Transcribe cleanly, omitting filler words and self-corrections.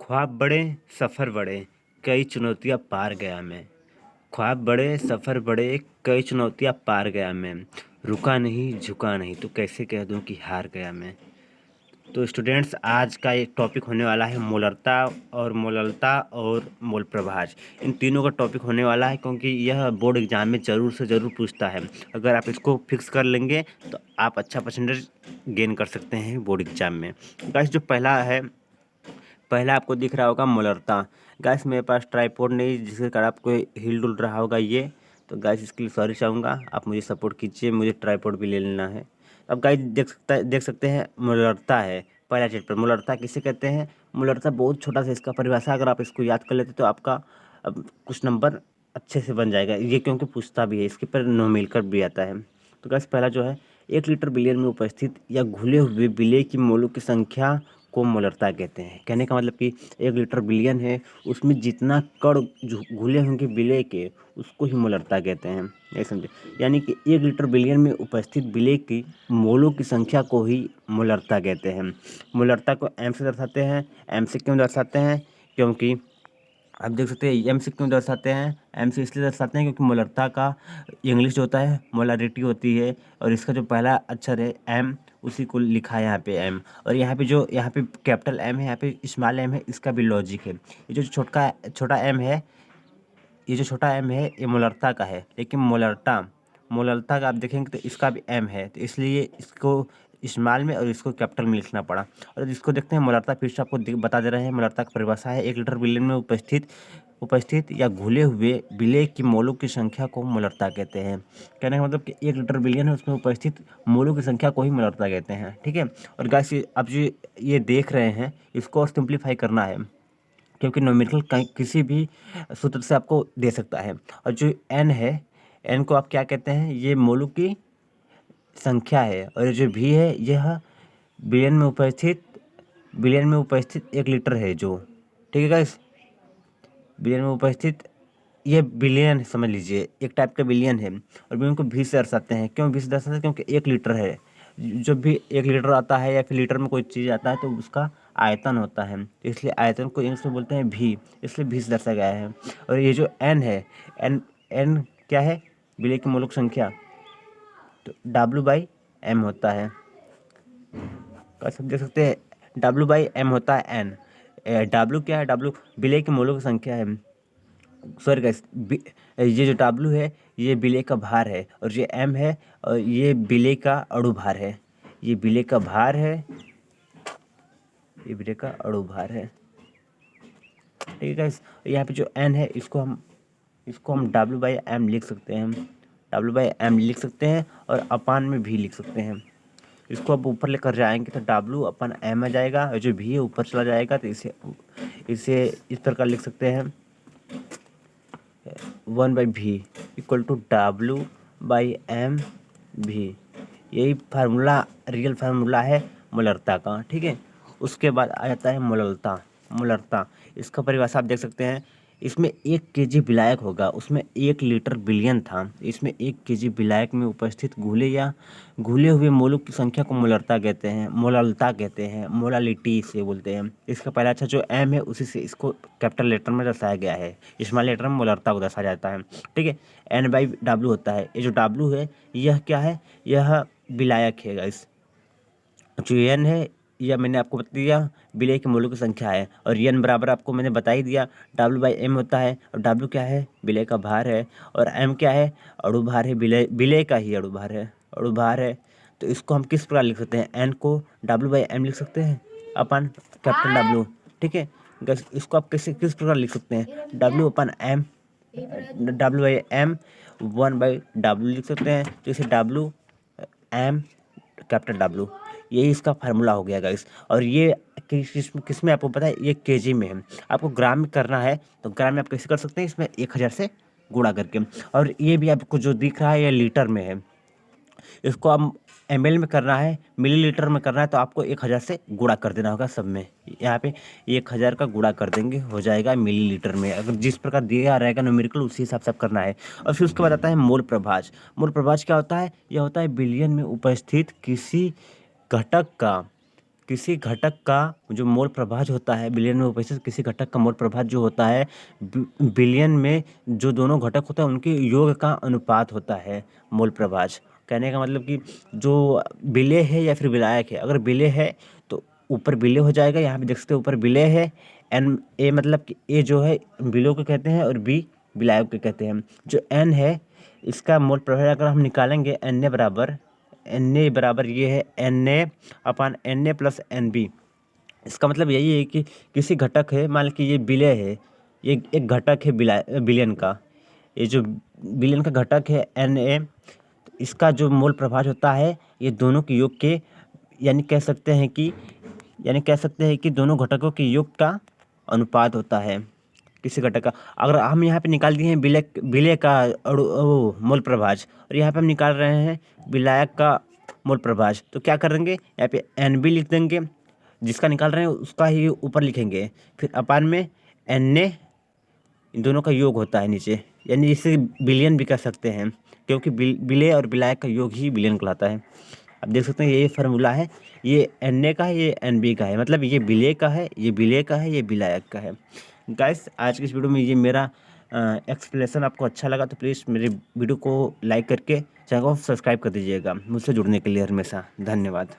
ख्वाब बड़े सफ़र बड़े कई चुनौतियाँ पार गया मैं। ख्वाब बड़े सफ़र बड़े कई चुनौतियाँ पार गया मैं। रुका नहीं झुका नहीं तो कैसे कह दूँ कि हार गया मैं। तो स्टूडेंट्स, आज का एक टॉपिक होने वाला है मोलरता और मोललता और मोल प्रभाज। इन तीनों का टॉपिक होने वाला है क्योंकि यह बोर्ड एग्जाम में ज़रूर से ज़रूर पूछता है। अगर आप इसको फिक्स कर लेंगे तो आप अच्छा परसेंटेज गेन कर सकते हैं बोर्ड एग्जाम में। गाइस, जो पहला आपको दिख रहा होगा मोलरता। गाइस, मेरे पास ट्राइपॉड नहीं जिसके कारण आपको हिल डुल रहा होगा ये। तो गाइस, इसके लिए सॉरी चाहूँगा, आप मुझे सपोर्ट कीजिए, मुझे ट्राइपॉड भी ले लेना है। अब गाइस, देख सकते हैं मोलरता है पहला चैप्टर। मोलरता किसे कहते हैं? मोलरता बहुत छोटा सा इसका परिभाषा, अगर आप इसको याद कर लेते तो आपका अब कुछ नंबर अच्छे से बन जाएगा ये, क्योंकि पूछता भी है, इसके पर नो मिलकर भी आता है। तो गाइस, पहला जो है 1 लीटर बिलियन में उपस्थित या घुले हुए विलेय की मोलों की संख्या को मोलरता कहते हैं। कहने का मतलब कि 1 लीटर बिलियन है, उसमें जितना कण घुले होंगे विलेय के उसको ही मोलरता कहते हैं। ये समझे, यानी कि 1 लीटर बिलियन में उपस्थित विलेय की मोलों की संख्या को ही मोलरता कहते हैं। मोलरता को एम से दर्शाते हैं। एम से क्यों दर्शाते हैं? क्योंकि आप देख सकते हैं एम से क्यों दर्शाते हैं। एम से इसलिए दर्शाते हैं क्योंकि मोलरता का इंग्लिश जो होता है मोलारिटी होती है, और इसका जो पहला अक्षर है एम, उसी को लिखा है यहाँ पे एम। और यहाँ पे कैपिटल एम है, यहाँ पे स्मॉल एम है, इसका भी लॉजिक है। ये जो छोटा एम है, ये जो छोटा एम है ये मोलरता का है, लेकिन मोलरता का आप देखेंगे तो इसका भी एम है, तो इसलिए इसको स्मॉल में और इसको कैपिटल में लिखना पड़ा। और इसको देखते हैं मोलरता, फिर से आपको बता दे रहे हैं। मोलरता की परिभाषा है 1 लीटर बिलियन में उपस्थित या घुले हुए विलेय की मोलों की संख्या को मोलरता कहते हैं। कहने का मतलब कि 1 लीटर बिलियन है, उसमें उपस्थित मोलों की संख्या को ही मोलरता कहते हैं। ठीक है। और गाइस, आप जो ये देख रहे हैं इसको और सिंप्लीफाई करना है, क्योंकि न्यूमेरिकल किसी भी सूत्र से आपको दे सकता है। और जो एन है, एन को आप क्या कहते हैं? ये मोलों की संख्या है। और जो भी है यह बिलियन में उपस्थित 1 लीटर है जो। ठीक है गाइस, बिलियन में उपस्थित ये बिलियन समझ लीजिए, एक टाइप का बिलियन है। और बिलियन को भी से दर्शाते हैं। क्यों भी से दर्शाते हैं? क्योंकि 1 लीटर है। जब भी 1 लीटर आता है या फिर लीटर में कोई चीज़ आता है तो उसका आयतन होता है, तो इसलिए आयतन को इंग्लिश में बोलते हैं भी, इसलिए भी से दर्शाया गया है। और ये जो एन है, एन एन क्या है? विलेय की मोलक संख्या, तो W/M होता है। सब देख सकते हैं W/M होता है एन। W क्या है? W विलेय की मोलों की संख्या है। सॉरी गाइस, ये जो W है ये विलेय का भार है, और ये M है और ये विलेय का अणु भार है। ये विलेय का भार है, ये विलेय का अणु भार है। ठीक है गाइस, यहाँ पे जो N है इसको हम W/M लिख सकते हैं। W/M लिख सकते हैं और अपान में भी लिख सकते हैं। इसको अब ऊपर लेकर जाएंगे तो W/M आ जाएगा, और जो भी है ऊपर चला जाएगा, तो इसे इस प्रकार लिख सकते हैं 1/V इक्वल टू W/M/V। यही फार्मूला, रियल फार्मूला है मोलरता का। ठीक है। उसके बाद आ जाता है मोलरता। इसका परिभाषा आप देख सकते हैं। इसमें 1 kg विलायक होगा, उसमें 1 लीटर बिलियन था। इसमें 1 kg विलायक में उपस्थित घुले हुए मोलों की संख्या को मोलरता कहते हैं, मोलालिटी से बोलते हैं। इसका पहला अक्षर जो एम है उसी से इसको कैपिटल लेटर में दर्शाया गया है, स्मॉल लेटर में मोलरता को दर्शाया जाता है। ठीक है। N/W होता है। ये जो W है यह क्या है? यह विलायक है गाइस। जो एन है यह मैंने आपको बता दिया विलेय के मोलों की संख्या है, और एन बराबर आपको मैंने बता ही दिया W/M होता है। और W क्या है? विलेय का भार है। और M क्या है? अणु भार है, विलेय का ही अणु भार है। तो इसको हम किस प्रकार लिख सकते हैं? एन को W/M लिख सकते हैं अपन कैपिटल W। ठीक है। इसको आप किस प्रकार लिख सकते हैं? W/M, W/M 1/W लिख सकते हैं। तो इसे W/M कैपिटल W, यही इसका फार्मूला हो गया गाइस। और ये किस में आपको पता है? ये केजी में है। आपको ग्राम में करना है तो ग्राम में आप कैसे कर सकते हैं? इसमें 1000 से गुणा करके। और ये भी आपको जो दिख रहा है ये लीटर में है। इसको आप ml में करना है, मिलीलीटर में करना है, तो आपको 1000 से गुणा कर देना होगा सब में। यहाँ पे 1000 का गुणा कर देंगे, हो जाएगा मिलीलीटर में। अगर जिस प्रकार दिया रहेगा न्यूमेरिकल उसी हिसाब से आप करना है। और फिर उसके बाद आता है मोल प्रभाज। क्या होता है? यह होता है बिलियन में उपस्थित किसी घटक का किसी घटक का जो मोल प्रभाज होता है बिलियन में उपस्थित किसी घटक का मोल प्रभाज जो होता है बिलियन में जो दोनों घटक होते हैं उनके योग का अनुपात होता है मोल प्रभाज। कहने का मतलब कि जो विलेय है या फिर विलायक है, अगर विलेय है तो ऊपर विलेय हो जाएगा। यहाँ पे देख सकते हैं ऊपर विलेय है, एन ए मतलब कि ए जो है विलों को कहते हैं और बी विलायक को कहते हैं। जो एन है इसका मोल प्रभाज अगर हम निकालेंगे एन ए बराबर ये है n A upon n A plus n B. इसका मतलब यही है कि किसी घटक है, मान लीजिए ये विलेय है, ये एक घटक है बिलियन का, ये जो बिलियन का घटक है एन ए, इसका जो मोल प्रभाज होता है ये दोनों के योग के यानी कह सकते हैं कि दोनों घटकों के योग का अनुपात होता है किसी घटक का। अगर हम यहाँ पे निकाल दिए हैं विलेय का मोल प्रभाज और यहाँ पे हम निकाल रहे हैं विलायक का मोल प्रभाज, तो क्या करेंगे यहाँ पे एन बी लिख देंगे, जिसका निकाल रहे हैं उसका ही ऊपर लिखेंगे, फिर अपान में एन ए, इन दोनों का योग होता है नीचे, यानी इसे बिलियन भी कह सकते हैं क्योंकि विलेय और विलायक का योग ही बिलियन कहलाता है। अब देख सकते हैं ये फार्मूला है, ये एन ए का है, ये एन बी का है, मतलब ये विलेय का है, ये विलेय का है, ये विलायक का है। गाइस आज की इस वीडियो में ये मेरा एक्सप्लेनेशन आपको अच्छा लगा तो प्लीज़ मेरे वीडियो को लाइक करके चैनल को सब्सक्राइब कर दीजिएगा। मुझसे जुड़ने के लिए हमेशा धन्यवाद।